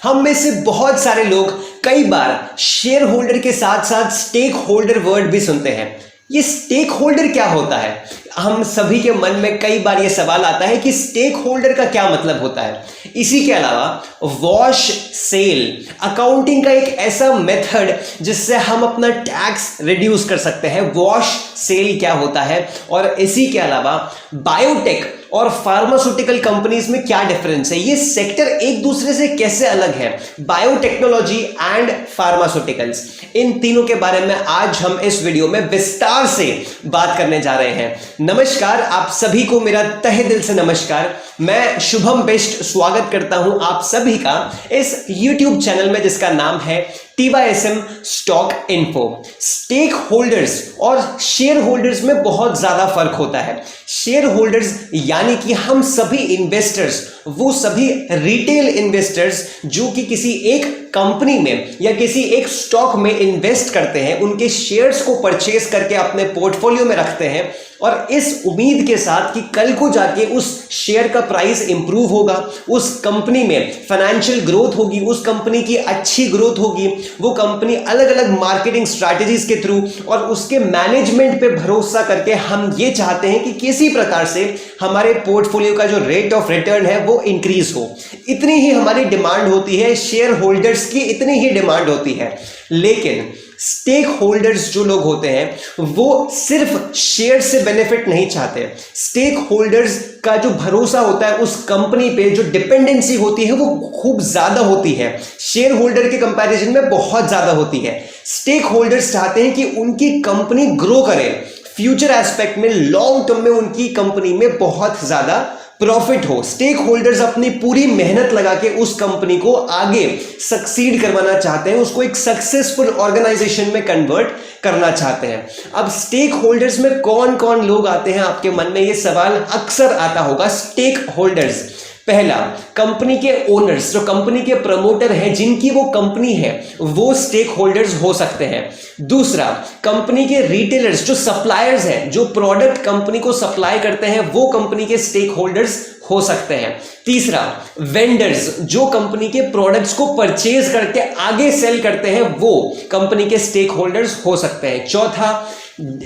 हम में से बहुत सारे लोग कई बार शेयर होल्डर के साथ साथ स्टेक होल्डर वर्ड भी सुनते हैं। ये स्टेक होल्डर क्या होता है? हम सभी के मन में कई बार ये सवाल आता है कि स्टेक होल्डर का क्या मतलब होता है। इसी के अलावा वॉश सेल अकाउंटिंग का एक ऐसा मेथड जिससे हम अपना टैक्स रिड्यूस कर सकते हैं। वॉश सेल क्या होता है? और इसी के अलावा बायोटेक और फार्मास्यूटिकल कंपनीज में क्या डिफरेंस है, ये सेक्टर एक दूसरे से कैसे अलग है, बायोटेक्नोलॉजी एंड फार्मास्यूटिकल्स, इन तीनों के बारे में आज हम इस वीडियो में विस्तार से बात करने जा रहे हैं। नमस्कार, आप सभी को मेरा तहे दिल से नमस्कार। मैं शुभम बिष्ट स्वागत करता हूं आप सभी का इस YouTube चैनल में जिसका नाम है TYSM stock info. Stake holders और शेयर होल्डर्स में बहुत ज्यादा फर्क होता है। शेयर होल्डर्स यानी कि हम सभी इन्वेस्टर्स, वो सभी रिटेल इन्वेस्टर्स जो कि किसी एक कंपनी में या किसी एक स्टॉक में इन्वेस्ट करते हैं, उनके शेयर्स को परचेज करके अपने पोर्टफोलियो में रखते हैं और इस उम्मीद के साथ कि कल को जाके उस शेयर का प्राइस इंप्रूव होगा, उस कंपनी में फाइनेंशियल ग्रोथ होगी, उस कंपनी की अच्छी ग्रोथ होगी, वो कंपनी अलग अलग मार्केटिंग स्ट्रैटेजीज के थ्रू और उसके मैनेजमेंट पे भरोसा करके हम ये चाहते हैं कि किसी प्रकार से हमारे पोर्टफोलियो का जो रेट ऑफ रिटर्न है वो इंक्रीज हो। इतनी ही हमारी डिमांड होती है, शेयर होल्डर्स की इतनी ही डिमांड होती है। लेकिन स्टेक होल्डर्स जो लोग होते हैं वो सिर्फ शेयर से बेनिफिट नहीं चाहते। स्टेक होल्डर्स का जो भरोसा होता है उस कंपनी पे, जो डिपेंडेंसी होती है वो खूब ज्यादा होती है, शेयर होल्डर के कंपैरिजन में बहुत ज्यादा होती है। स्टेक होल्डर्स चाहते हैं कि उनकी कंपनी ग्रो करे, फ्यूचर एस्पेक्ट में, लॉन्ग टर्म में उनकी कंपनी में बहुत ज्यादा प्रॉफिट हो। स्टेक होल्डर्स अपनी पूरी मेहनत लगा के उस कंपनी को आगे सक्सीड करवाना चाहते हैं, उसको एक सक्सेसफुल ऑर्गेनाइजेशन में कन्वर्ट करना चाहते हैं। अब स्टेक होल्डर्स में कौन कौन लोग आते हैं, आपके मन में ये सवाल अक्सर आता होगा। स्टेक होल्डर्स, पहला कंपनी के ओनर्स, जो कंपनी के प्रमोटर हैं, जिनकी वो कंपनी है, वो स्टेक होल्डर्स हो सकते हैं। दूसरा कंपनी के रिटेलर्स, जो सप्लायर्स हैं, जो प्रोडक्ट कंपनी को सप्लाई करते हैं, वो कंपनी के स्टेक होल्डर्स हो सकते हैं। तीसरा वेंडर्स, जो कंपनी के प्रोडक्ट्स को परचेज करके आगे सेल करते हैं, वो कंपनी के स्टेक होल्डर्स हो सकते हैं। चौथा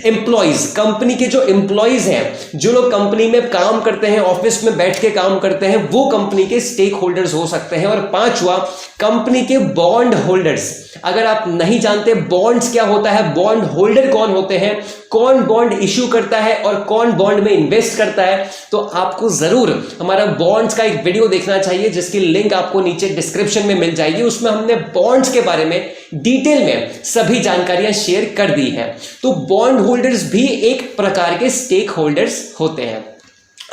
एम्प्लॉइज, कंपनी के जो एम्प्लॉइज हैं, जो लोग कंपनी में काम करते हैं, ऑफिस में बैठ के काम करते हैं, वो कंपनी के स्टेक होल्डर्स हो सकते हैं। और पांचवा कंपनी के बॉन्ड होल्डर्स। अगर आप नहीं जानते बॉन्ड्स क्या होता है, बॉन्ड होल्डर कौन होते हैं, कौन बॉन्ड इश्यू करता है और कौन बॉन्ड में इन्वेस्ट करता है, तो आपको जरूर हमारा बॉन्ड्स का एक वीडियो देखना चाहिए जिसकी लिंक आपको नीचे डिस्क्रिप्शन में मिल जाएगी। उसमें हमने बॉन्ड्स के बारे में डिटेल में सभी जानकारियां शेयर कर दी है। तो बॉन्ड होल्डर्स भी एक प्रकार के स्टेक होल्डर्स होते हैं।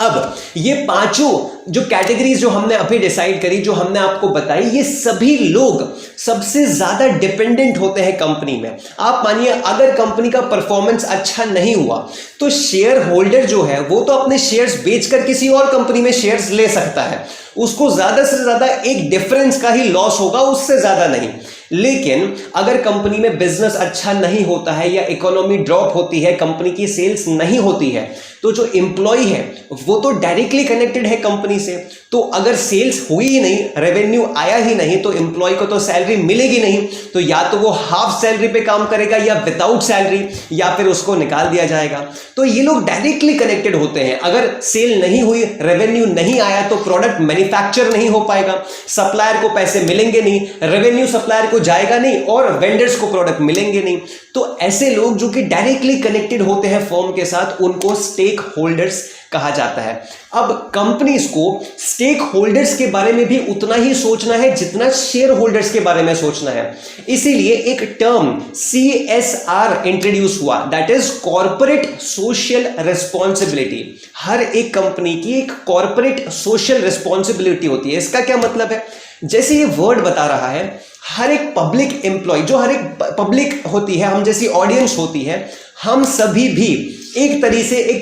अब ये पांचों जो कैटेगरीज जो हमने अभी डिसाइड करी, जो हमने आपको बताई, ये सभी लोग सबसे ज्यादा डिपेंडेंट होते हैं कंपनी में। आप मानिए अगर कंपनी का परफॉर्मेंस अच्छा नहीं हुआ तो शेयर होल्डर जो है वो तो अपने शेयर्स बेचकर किसी और कंपनी में शेयर्स ले सकता है, उसको ज्यादा से ज्यादा एक डिफरेंस का ही लॉस होगा, उससे ज्यादा नहीं। लेकिन अगर कंपनी में बिजनेस अच्छा नहीं होता है या इकोनॉमी ड्रॉप होती है, कंपनी की सेल्स नहीं होती है, तो जो एम्प्लॉय है वो तो डायरेक्टली कनेक्टेड है कंपनी से। तो अगर सेल्स हुई ही नहीं, रेवेन्यू आया ही नहीं, तो एम्प्लॉय को तो सैलरी मिलेगी नहीं। तो या तो वो हाफ सैलरी पे काम करेगा या विदाउट सैलरी, या फिर उसको निकाल दिया जाएगा। तो ये लोग डायरेक्टली कनेक्टेड होते हैं। अगर सेल नहीं हुई, रेवेन्यू नहीं आया, तो प्रोडक्ट मैन्युफैक्चर नहीं हो पाएगा, सप्लायर को पैसे मिलेंगे नहीं, रेवेन्यू सप्लायर को जाएगा नहीं और वेंडर्स को प्रोडक्ट मिलेंगे नहीं। तो ऐसे लोग जो कि डायरेक्टली कनेक्टेड होते हैं फर्म के साथ, उनको स्टेक होल्डर्स कहा जाता है। अब कंपनीज को स्टेक होल्डर्स के बारे में भी उतना ही सोचना है जितना शेयर होल्डर्स के बारे में सोचना है। इसीलिए एक टर्म CSR इंट्रोड्यूस हुआ, that is corporate social responsibility. हर एक कंपनी की एक कॉर्पोरेट सोशल रिस्पॉन्सिबिलिटी होती है। इसका क्या मतलब है? जैसे ये वर्ड बता रहा है, हर एक पब्लिक एम्प्लॉय, जो हर एक पब्लिक होती है, हम जैसी ऑडियंस होती है, हम सभी भी एक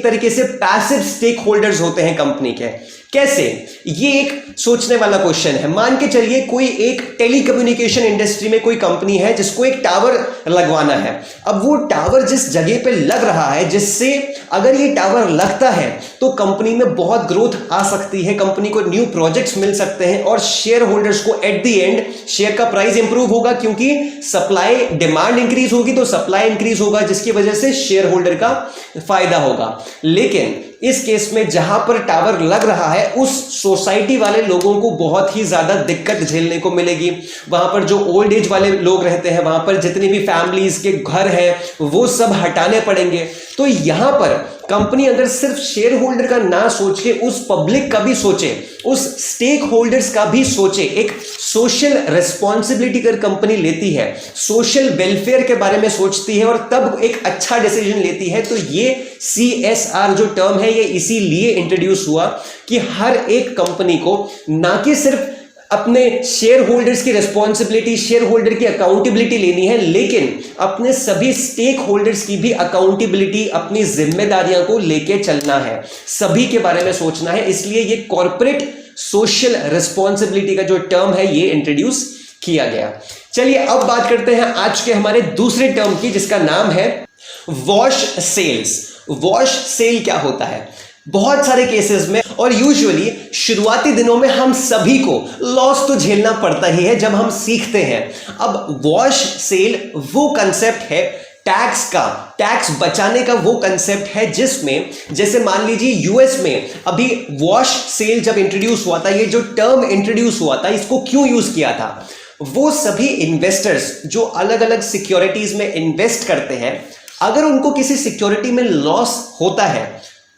तरीके से पैसिव स्टेक होल्डर्स होते हैं कंपनी के। कैसे? ये एक सोचने वाला क्वेश्चन है। मान के चलिए कोई एक टेलीकम्युनिकेशन इंडस्ट्री में कोई कंपनी है जिसको एक टावर लगवाना है। अब वो टावर जिस जगह पे लग रहा है, जिससे अगर ये टावर लगता है तो कंपनी में बहुत ग्रोथ आ सकती है, कंपनी को न्यू प्रोजेक्ट्स मिल सकते हैं और शेयर होल्डर्स को एट द एंड शेयर का प्राइस इंप्रूव होगा, क्योंकि सप्लाई डिमांड इंक्रीज होगी तो सप्लाई इंक्रीज होगा, जिसकी वजह से शेयर होल्डर का फायदा होगा। लेकिन इस केस में जहां पर टावर लग रहा है उस सोसाइटी वाले लोगों को बहुत ही ज्यादा दिक्कत झेलने को मिलेगी। वहां पर जो ओल्ड एज वाले लोग रहते हैं, वहां पर जितनी भी फैमिलीज के घर हैं वो सब हटाने पड़ेंगे। तो यहां पर कंपनी अगर सिर्फ शेयर होल्डर का ना सोच के उस पब्लिक का भी सोचे, उस स्टेक होल्डर्स का भी सोचे, एक सोशल रिस्पॉन्सिबिलिटी कर कंपनी लेती है, सोशल वेलफेयर के बारे में सोचती है और तब एक अच्छा डिसीजन लेती है, तो ये CSR जो टर्म है ये इसीलिए इंट्रोड्यूस हुआ कि हर एक कंपनी को ना कि सिर्फ अपने शेयर होल्डर्स की रिस्पॉन्सिबिलिटी, शेयर होल्डर की अकाउंटेबिलिटी लेनी है, लेकिन अपने सभी स्टेक होल्डर्स की भी अकाउंटेबिलिटी, अपनी जिम्मेदारियां को लेके चलना है, सभी के बारे में सोचना है। इसलिए ये कॉर्पोरेट सोशल रिस्पॉन्सिबिलिटी का जो टर्म है ये इंट्रोड्यूस किया गया। चलिए अब बात करते हैं आज के हमारे दूसरे टर्म की, जिसका नाम है वॉश सेल्स। वॉश सेल क्या होता है? बहुत सारे केसेस में और यूजुअली शुरुआती दिनों में हम सभी को लॉस तो झेलना पड़ता ही है जब हम सीखते हैं। अब वॉश सेल वो कंसेप्ट है टैक्स का, टैक्स बचाने का वो कंसेप्ट है जिसमें, जैसे मान लीजिए यूएस में अभी वॉश सेल जब इंट्रोड्यूस हुआ था, ये जो टर्म इंट्रोड्यूस हुआ था, इसको क्यों यूज किया था? वो सभी इन्वेस्टर्स जो अलग अलग सिक्योरिटीज में इन्वेस्ट करते हैं, अगर उनको किसी सिक्योरिटी में लॉस होता है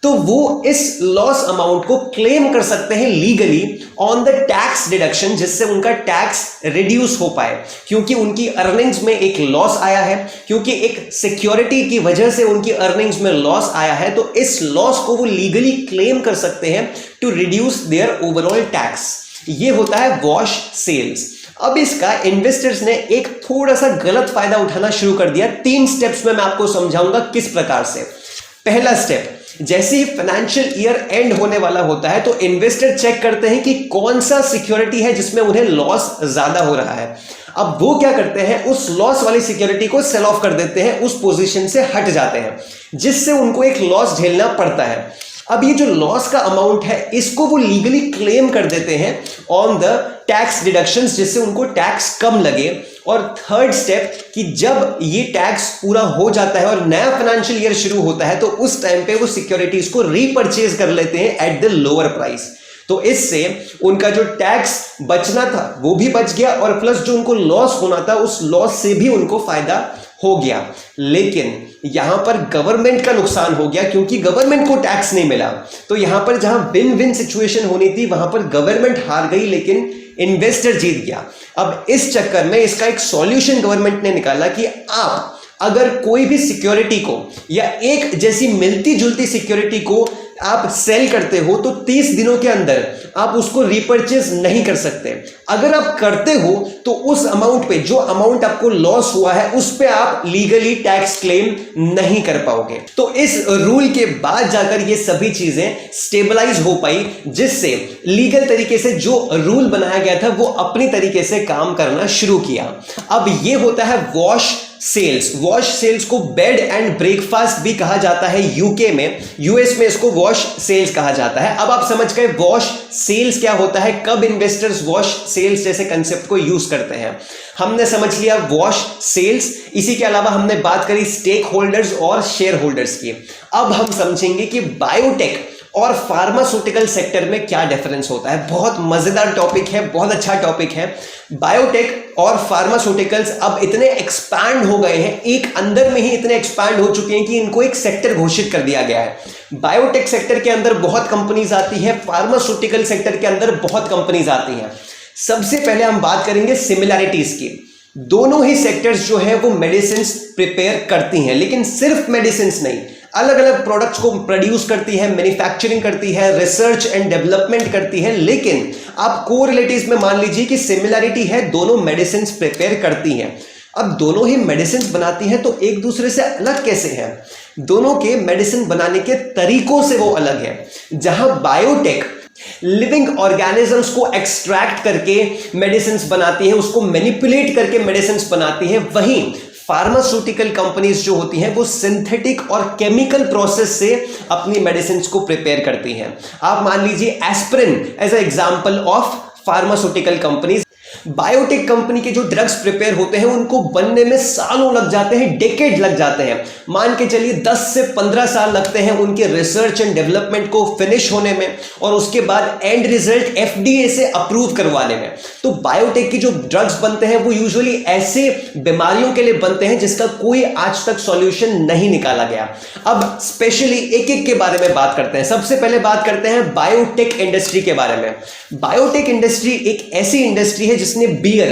तो वो इस लॉस अमाउंट को क्लेम कर सकते हैं legally on the tax deduction, जिससे उनका टैक्स रिड्यूस हो पाए, क्योंकि उनकी अर्निंग्स में एक लॉस आया है, क्योंकि एक सिक्योरिटी की वजह से उनकी अर्निंग्स में लॉस आया है, तो इस लॉस को वो लीगली क्लेम कर सकते हैं to reduce their overall tax. ये होता है वॉश सेल्स। अब इसका इन्वेस्टर्स ने एक थोड़ा सा गलत फायदा उठाना शुरू कर दिया। 3 स्टेप्स में मैं आपको समझाऊंगा किस प्रकार से। पहला स्टेप, जैसे ही फाइनेंशियल ईयर एंड होने वाला होता है तो इन्वेस्टर चेक करते हैं कि कौन सा सिक्योरिटी है जिसमें उन्हें लॉस ज्यादा हो रहा है। अब वो क्या करते हैं, उस लॉस वाली सिक्योरिटी को सेल ऑफ कर देते हैं, उस पोजीशन से हट जाते हैं, जिससे उनको एक लॉस झेलना पड़ता है। अब ये जो लॉस का अमाउंट है इसको वो लीगली क्लेम कर देते हैं ऑन द टैक्स डिडक्शंस, जिससे उनको टैक्स कम लगे। और थर्ड स्टेप कि जब ये टैक्स पूरा हो जाता है और नया फाइनेंशियल ईयर शुरू होता है तो उस टाइम पे वो सिक्योरिटीज को रीपरचेज कर लेते हैं एट द लोअर प्राइस। तो इससे उनका जो टैक्स बचना था वो भी बच गया और प्लस जो उनको लॉस होना था उस लॉस से भी उनको फायदा हो गया। लेकिन यहां पर गवर्नमेंट का नुकसान हो गया, क्योंकि गवर्नमेंट को टैक्स नहीं मिला। तो यहां पर जहां विन विन सिचुएशन होनी थी वहां पर गवर्नमेंट हार गई, लेकिन इन्वेस्टर जीत गया। अब इस चक्कर में इसका एक सॉल्यूशन गवर्नमेंट ने निकाला कि आप अगर कोई भी सिक्योरिटी को या एक जैसी मिलती जुलती सिक्योरिटी को आप सेल करते हो तो 30 दिनों के अंदर आप उसको रिपर्चेज नहीं कर सकते। अगर आप करते हो तो उस अमाउंट पे, जो अमाउंट आपको लॉस हुआ है, उस पे आप लीगली टैक्स क्लेम नहीं कर पाओगे। तो इस रूल के बाद जाकर ये सभी चीजें स्टेबलाइज हो पाई, जिससे लीगल तरीके से जो रूल बनाया गया था वो अपनी तरीके से काम करना शुरू किया। अब ये होता है वॉश सेल्स। वॉश सेल्स को बेड एंड ब्रेकफास्ट भी कहा जाता है यूके में, यूएस में इसको वॉश सेल्स कहा जाता है। अब आप समझ गए वॉश सेल्स क्या होता है, कब इन्वेस्टर्स वॉश सेल्स जैसे कंसेप्ट को यूज करते हैं। हमने समझ लिया वॉश सेल्स, इसी के अलावा हमने बात करी स्टेक होल्डर्स और शेयर होल्डर्स की। अब हम समझेंगे कि बायोटेक और फार्मास्यूटिकल सेक्टर में क्या डिफरेंस होता है। बहुत मजेदार टॉपिक है, बहुत अच्छा टॉपिक है। बायोटेक और फार्मास्यूटिकल्स अब इतने एक्सपैंड हो गए हैं, एक अंदर में ही इतने एक्सपैंड हो चुके हैं कि इनको एक सेक्टर घोषित कर दिया गया है। बायोटेक सेक्टर के अंदर बहुत कंपनीज आती है, फार्मास्यूटिकल सेक्टर के अंदर बहुत कंपनीज आती हैं। सबसे पहले हम बात करेंगे सिमिलैरिटीज की। दोनों ही सेक्टर्स जो है वो मेडिसिन प्रिपेयर करती हैं, लेकिन सिर्फ मेडिसिन नहीं, अलग अलग प्रोडक्ट्स को प्रोड्यूस करती है, मैन्युफैक्चरिंग करती है, रिसर्च एंड डेवलपमेंट करती है। लेकिन आप कोरिलेटिव्स में मान लीजिए कि सिमिलैरिटी है, दोनों मेडिसिन प्रिपेयर करती हैं। अब दोनों ही मेडिसिन बनाती हैं तो एक दूसरे से अलग कैसे हैं? दोनों के मेडिसिन बनाने के तरीकों से वो अलग है। जहां बायोटेक लिविंग ऑर्गेनिजम्स को एक्सट्रैक्ट करके मेडिसिन बनाती है, उसको मैनिपुलेट करके मेडिसिन बनाती है। वहीं फार्मास्यूटिकल कंपनीज जो होती हैं वो सिंथेटिक और केमिकल प्रोसेस से अपनी मेडिसिन को प्रिपेयर करती हैं। आप मान लीजिए aspirin as a example of pharmaceutical companies. Biotech company के जो ड्रग्स प्रिपेयर होते हैं उनको बनने में सालों लग जाते हैं, डेकेड लग जाते हैं। मान के चलिए 10 से 15 साल लगते हैं उनके रिसर्च एंड डेवलपमेंट को फिनिश होने में, और उसके बाद एंड रिजल्ट एफडीए से अप्रूव करवाने में। तो बायोटेक की जो ड्रग्स बनते हैं वो यूजुअली ऐसे बीमारियों के लिए बनते हैं जिसका कोई आज तक सॉल्यूशन नहीं निकाला गया। अब स्पेशली एक एक के बारे में बात करते हैं। सबसे पहले बात करते हैं बायोटेक इंडस्ट्री के बारे में। बायोटेक इंडस्ट्री एक ऐसी इंडस्ट्री है जिसने beer,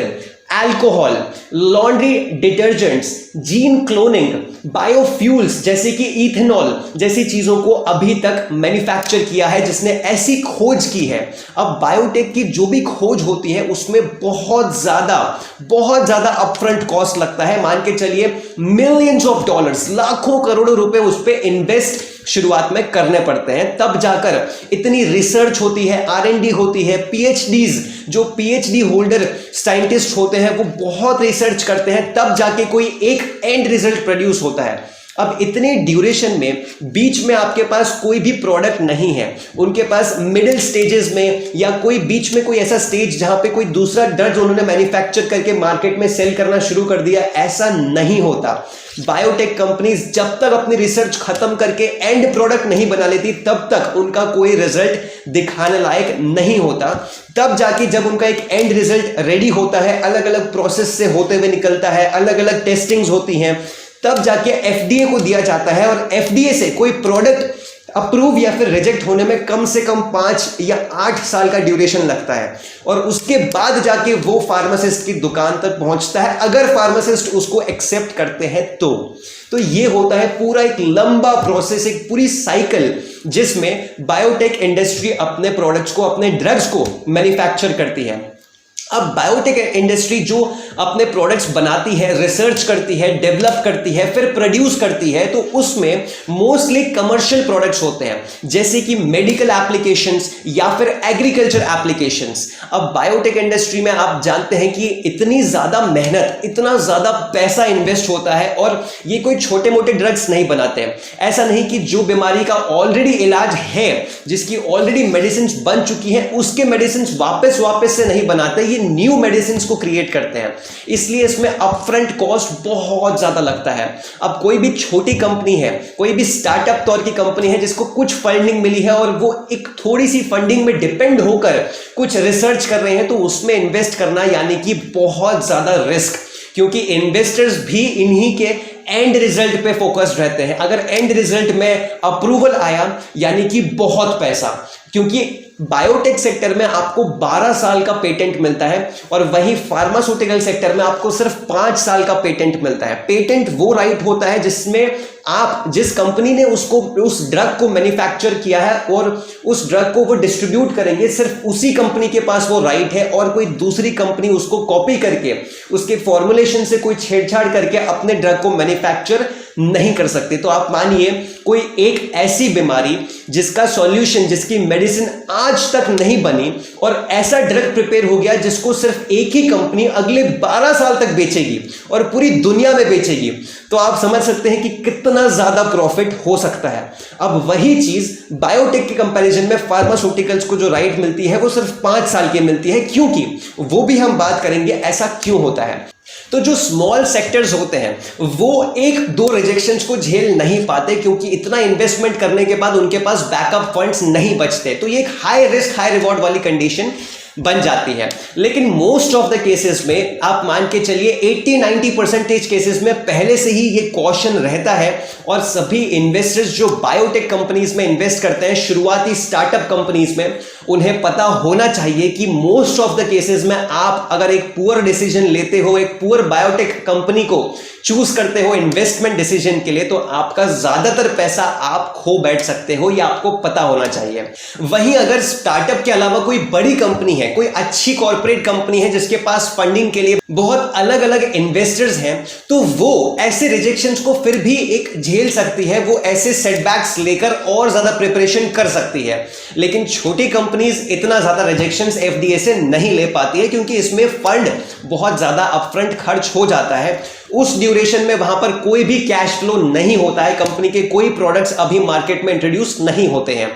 alcohol, laundry detergents, gene cloning, biofuels जैसे कि इथेनॉल जैसी चीजों को अभी तक मैन्युफैक्चर किया है, जिसने ऐसी खोज की है। अब बायोटेक की जो भी खोज होती है उसमें बहुत ज्यादा अपफ्रंट कॉस्ट लगता है। मान के चलिए मिलियंस ऑफ डॉलर्स, लाखों करोड़ों रुपए उस पर इन्वेस्ट शुरुआत में करने पड़ते हैं, तब जाकर इतनी रिसर्च होती है, आरएनडी होती है, पीएचडीज, जो पीएचडी होल्डर साइंटिस्ट होते हैं वो बहुत रिसर्च करते हैं, तब जाके कोई एक एंड रिजल्ट प्रोड्यूस होता है। अब इतने ड्यूरेशन में बीच में आपके पास कोई भी प्रोडक्ट नहीं है, उनके पास मिडिल स्टेजेस में या कोई बीच में कोई ऐसा स्टेज जहां पे कोई दूसरा ड्रग उन्होंने मैन्युफैक्चर करके मार्केट में सेल करना शुरू कर दिया, ऐसा नहीं होता। बायोटेक कंपनीज जब तक अपनी रिसर्च खत्म करके एंड प्रोडक्ट नहीं बना लेती तब तक उनका कोई रिजल्ट दिखाने लायक नहीं होता। तब जाके जब उनका एक एंड रिजल्ट रेडी होता है, अलग अलग प्रोसेस से होते हुए निकलता है, अलग अलग टेस्टिंग्स होती हैं, तब जाके एफडीए को दिया जाता है, और एफडीए से कोई प्रोडक्ट अप्रूव या फिर रिजेक्ट होने में कम से कम 5 या 8 साल का ड्यूरेशन लगता है, और उसके बाद जाके वो फार्मासिस्ट की दुकान तक पहुंचता है, अगर फार्मासिस्ट उसको एक्सेप्ट करते हैं तो ये होता है पूरा एक लंबा प्रोसेस, एक पूरी साइकिल जिसमें बायोटेक इंडस्ट्री अपने प्रोडक्ट्स को, अपने ड्रग्स को मैन्युफैक्चर करती है। अब बायोटेक इंडस्ट्री जो अपने प्रोडक्ट्स बनाती है, रिसर्च करती है, डेवलप करती है, फिर प्रोड्यूस करती है, तो उसमें मोस्टली कमर्शियल प्रोडक्ट्स होते हैं, जैसे कि मेडिकल एप्लीकेशंस या फिर एग्रीकल्चर एप्लीकेशंस। अब बायोटेक इंडस्ट्री में आप जानते हैं कि इतनी ज़्यादा मेहनत, इतना ज़्यादा पैसा इन्वेस्ट होता है, और ये कोई छोटे मोटे ड्रग्स नहीं बनाते हैं। ऐसा नहीं कि जो बीमारी का ऑलरेडी इलाज है, जिसकी ऑलरेडी मेडिसिन बन चुकी है, उसके मेडिसिन वापस से नहीं बनाते, ये न्यू मेडिसिन को क्रिएट करते हैं। इसलिए इसमें अपफ्रंट कॉस्ट बहुत ज्यादा लगता है। अब कोई भी छोटी कंपनी है, कोई भी स्टार्टअप तौर की कंपनी है जिसको कुछ फंडिंग मिली है और वो एक थोड़ी सी फंडिंग में डिपेंड होकर कुछ रिसर्च कर रहे हैं, तो उसमें इन्वेस्ट करना यानी कि बहुत ज्यादा रिस्क, क्योंकि इन्वेस्टर्स भी इन्हीं के एंड रिजल्ट पे फोकस्ड रहते हैं। अगर एंड रिजल्ट में अप्रूवल आया यानी कि बहुत पैसा, क्योंकि बायोटेक सेक्टर में आपको 12 साल का पेटेंट मिलता है, और वहीं फार्मास्यूटिकल सेक्टर में आपको सिर्फ 5 साल का पेटेंट मिलता है। पेटेंट वो राइट होता है जिसमें आप, जिस कंपनी ने उस ड्रग को मैन्युफैक्चर किया है और उस ड्रग को वो डिस्ट्रीब्यूट करेंगे, सिर्फ उसी कंपनी के पास वो राइट है, और कोई दूसरी कंपनी उसको कॉपी करके उसके फॉर्मुलेशन से कोई छेड़छाड़ करके अपने ड्रग को मैन्युफैक्चर नहीं कर सकते। तो आप मानिए कोई एक ऐसी बीमारी जिसका सॉल्यूशन, जिसकी मेडिसिन आज तक नहीं बनी, और ऐसा ड्रग प्रिपेयर हो गया जिसको सिर्फ एक ही कंपनी अगले 12 साल तक बेचेगी और पूरी दुनिया में बेचेगी, तो आप समझ सकते हैं कि कितना ज्यादा प्रॉफिट हो सकता है। अब वही चीज बायोटेक के कंपैरिजन में फार्मास्यूटिकल्स को जो राइट मिलती है वो सिर्फ 5 साल की मिलती है, क्योंकि वो भी हम बात करेंगे ऐसा क्यों होता है। तो जो स्मॉल सेक्टर्स होते हैं वो 1-2 रिजेक्शंस को झेल नहीं पाते, क्योंकि इतना इन्वेस्टमेंट करने के बाद उनके पास बैकअप फंड्स नहीं बचते, तो ये एक हाई रिस्क हाई रिवॉर्ड वाली कंडीशन बन जाती है। लेकिन मोस्ट ऑफ द केसेस में आप मान के चलिए 80-90% केसेस में पहले से ही ये कॉशन रहता है, और सभी इन्वेस्टर्स जो बायोटेक कंपनीज में इन्वेस्ट करते हैं, शुरुआती स्टार्टअप कंपनीज में, उन्हें पता होना चाहिए कि मोस्ट ऑफ द केसेस में आप अगर एक पुअर डिसीजन लेते हो, एक पुअर बायोटेक कंपनी को चूज करते हो इन्वेस्टमेंट डिसीजन के लिए, तो आपका ज्यादातर पैसा आप खो बैठ सकते हो, ये आपको पता होना चाहिए। वहीं अगर स्टार्टअप के अलावा कोई बड़ी कंपनी है, कोई अच्छी कॉर्पोरेट कंपनी है जिसके पास फंडिंग के लिए बहुत अलग अलग इन्वेस्टर्स हैं, तो वो ऐसे रिजेक्शंस को फिर भी एक झेल सकती है, वो ऐसे सेटबैक्स लेकर और ज्यादा प्रिपरेशन कर सकती है। लेकिन छोटी कंपनीज इतना ज्यादा रिजेक्शंस एफडीए से नहीं ले पाती है, क्योंकि इसमें फंड बहुत ज्यादा अपफ्रंट खर्च हो जाता है। उस ड्यूरेशन में वहां पर कोई भी कैश फ्लो नहीं होता है, कंपनी के कोई प्रोडक्ट्स अभी मार्केट में इंट्रोड्यूस नहीं होते हैं।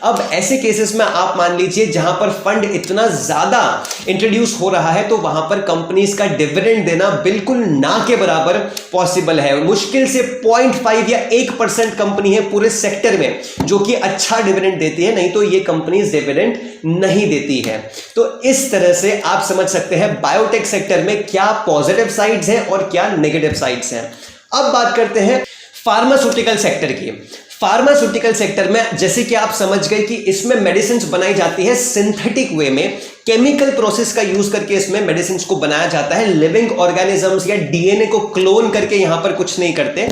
अब ऐसे केसेस में आप मान लीजिए जहां पर फंड इतना ज्यादा इंट्रोड्यूस हो रहा है, तो वहां पर कंपनीज का डिविडेंड देना बिल्कुल ना के बराबर पॉसिबल है। मुश्किल से 0.5 या 1% कंपनी है पूरे सेक्टर में जो कि अच्छा डिविडेंड देती है, नहीं तो ये कंपनीज डिविडेंड नहीं देती है। तो इस तरह से आप समझ सकते हैं बायोटेक सेक्टर में क्या पॉजिटिव साइड्स हैं और क्या नेगेटिव साइड्स हैं। अब बात करते हैं फार्मास्यूटिकल सेक्टर की। फार्मास्यूटिकल सेक्टर में जैसे कि आप समझ गए कि इसमें मेडिसिन बनाई जाती है सिंथेटिक वे में, केमिकल प्रोसेस का यूज करके इसमें मेडिसिन को बनाया जाता है। लिविंग ऑर्गेनिजम्स या डीएनए को क्लोन करके यहां पर कुछ नहीं करते।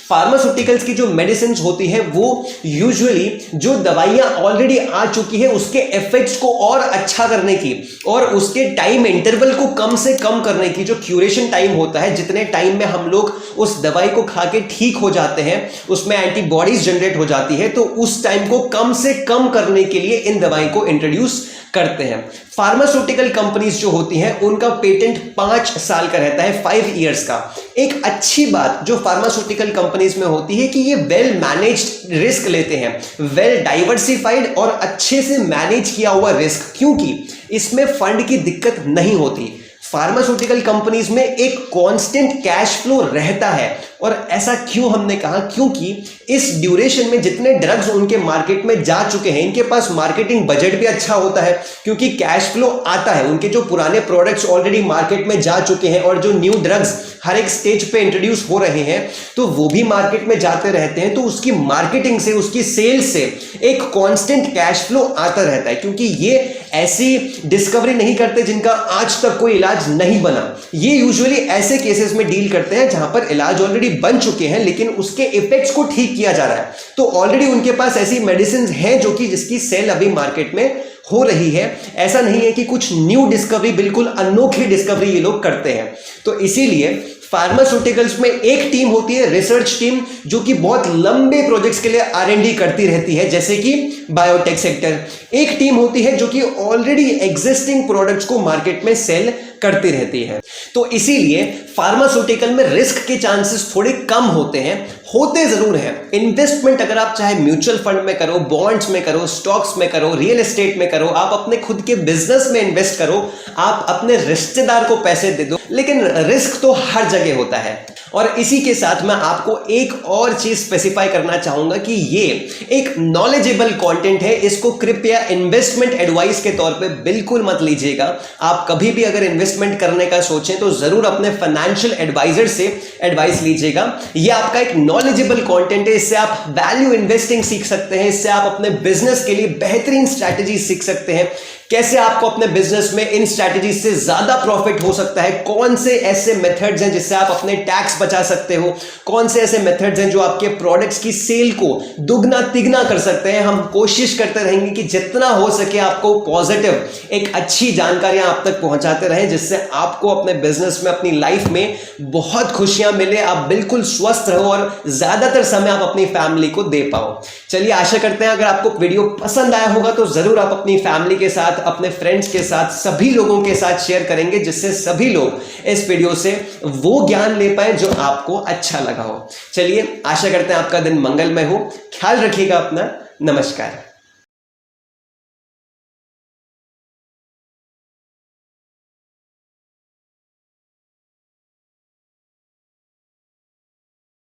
फार्मास्यूटिकल्स की जो मेडिसिन होती है वो यूजुअली जो दवाइयां ऑलरेडी आ चुकी है उसके इफेक्ट्स को और अच्छा करने की और उसके टाइम इंटरवल को कम से कम करने की, जो क्यूरेशन टाइम होता है, जितने टाइम में हम लोग उस दवाई को खा के ठीक हो जाते हैं, उसमें एंटीबॉडीज जनरेट हो जाती है, तो उस टाइम को कम से कम करने के लिए इन दवाई को इंट्रोड्यूस करते हैं। फार्मास्यूटिकल कंपनीज जो होती हैं उनका पेटेंट 5 साल का रहता है, 5 इयर्स का। एक अच्छी बात जो फार्मास्यूटिकल कंपनीज में होती है कि ये वेल मैनेज्ड रिस्क लेते हैं, वेल डाइवर्सिफाइड और अच्छे से मैनेज किया हुआ रिस्क, क्योंकि इसमें फंड की दिक्कत नहीं होती। फार्मास्यूटिकल कंपनीज में एक कांस्टेंट कैश फ्लो रहता है। और ऐसा क्यों हमने कहा, क्योंकि इस ड्यूरेशन में जितने ड्रग्स उनके मार्केट में जा चुके हैं, इनके पास मार्केटिंग बजट भी अच्छा होता है, क्योंकि कैश फ्लो आता है। उनके जो पुराने प्रोडक्ट्स ऑलरेडी मार्केट में जा चुके हैं और जो न्यू ड्रग्स हर एक स्टेज पे इंट्रोड्यूस हो रहे हैं, तो वो भी मार्केट में जाते रहते हैं। तो उसकी मार्केटिंग से, उसकी सेल्स से एक कांस्टेंट कैश फ्लो आता रहता है, क्योंकि ये ऐसी डिस्कवरी नहीं करते जिनका आज तक कोई इलाज नहीं बना। ये यूजुअली ऐसे केसेस में डील करते हैं जहां पर इलाज ऑलरेडी बन चुके हैं लेकिन उसके इफेक्ट्स को ठीक किया जा रहा है। तो ऑलरेडी उनके पास ऐसी मेडिसिन हैं जो कि जिसकी सेल अभी मार्केट में हो रही है। ऐसा नहीं है कि कुछ न्यू डिस्कवरी, बिल्कुल अनोखी डिस्कवरी ये लोग करते हैं। तो इसीलिए फार्मास्यूटिकल्स में एक टीम होती है, रिसर्च टीम, जो कि बहुत लंबे प्रोजेक्ट्स के लिए R&D करती रहती है, जैसे कि बायोटेक सेक्टर। एक टीम होती है जो कि ऑलरेडी एग्जिस्टिंग प्रोडक्ट्स को मार्केट में सेल करती रहती है। तो इसीलिए फार्मास्यूटिकल में रिस्क के चांसेस थोड़े कम होते हैं, होते जरूर हैं। इन्वेस्टमेंट अगर आप चाहे म्यूचुअल फंड में करो, बॉन्ड्स में करो, स्टॉक्स में करो, रियल एस्टेट में करो, आप अपने खुद के बिजनेस में इन्वेस्ट करो, आप अपने रिश्तेदार को पैसे दे दो, लेकिन रिस्क तो हर जगह होता है। और इसी के साथ मैं आपको एक और चीज स्पेसिफाई करना चाहूंगा कि ये एक नॉलेजेबल कंटेंट है, इसको कृपया इन्वेस्टमेंट एडवाइस के तौर पे बिल्कुल मत लीजिएगा। आप कभी भी अगर इन्वेस्टमेंट करने का सोचें तो जरूर अपने फाइनेंशियल एडवाइजर से एडवाइस लीजिएगा। ये आपका एक नॉलेजेबल कंटेंट है, इससे आप वैल्यू इन्वेस्टिंग सीख सकते हैं, इससे आप अपने बिजनेस के लिए बेहतरीन स्ट्रैटेजी सीख सकते हैं, कैसे आपको अपने बिजनेस में इन स्ट्रैटेजी से ज्यादा प्रॉफिट हो सकता है, कौन से ऐसे मेथड्स हैं जिससे आप अपने टैक्स बचा सकते हो, कौन से ऐसे मेथड्स हैं जो आपके प्रोडक्ट्स की सेल को दुगना तिगना कर सकते हैं। हम कोशिश करते रहेंगे कि जितना हो सके आपको पॉजिटिव एक अच्छी जानकारियां आप तक पहुंचाते रहें, जिससे आपको अपने बिजनेस में, अपनी लाइफ में बहुत खुशियां मिले, आप बिल्कुल स्वस्थ रहो और ज्यादातर समय आप अपनी फैमिली को दे पाओ। चलिए, आशा करते हैं अगर आपको वीडियो पसंद आया होगा तो जरूर आप अपनी फैमिली के साथ, अपने फ्रेंड्स के साथ, सभी लोगों के साथ शेयर करेंगे, जिससे सभी लोग इस वीडियो से वो ज्ञान ले पाए जो आपको अच्छा लगा हो। चलिए, आशा करते हैं आपका दिन मंगलमय हो। ख्याल रखिएगा अपना। नमस्कार।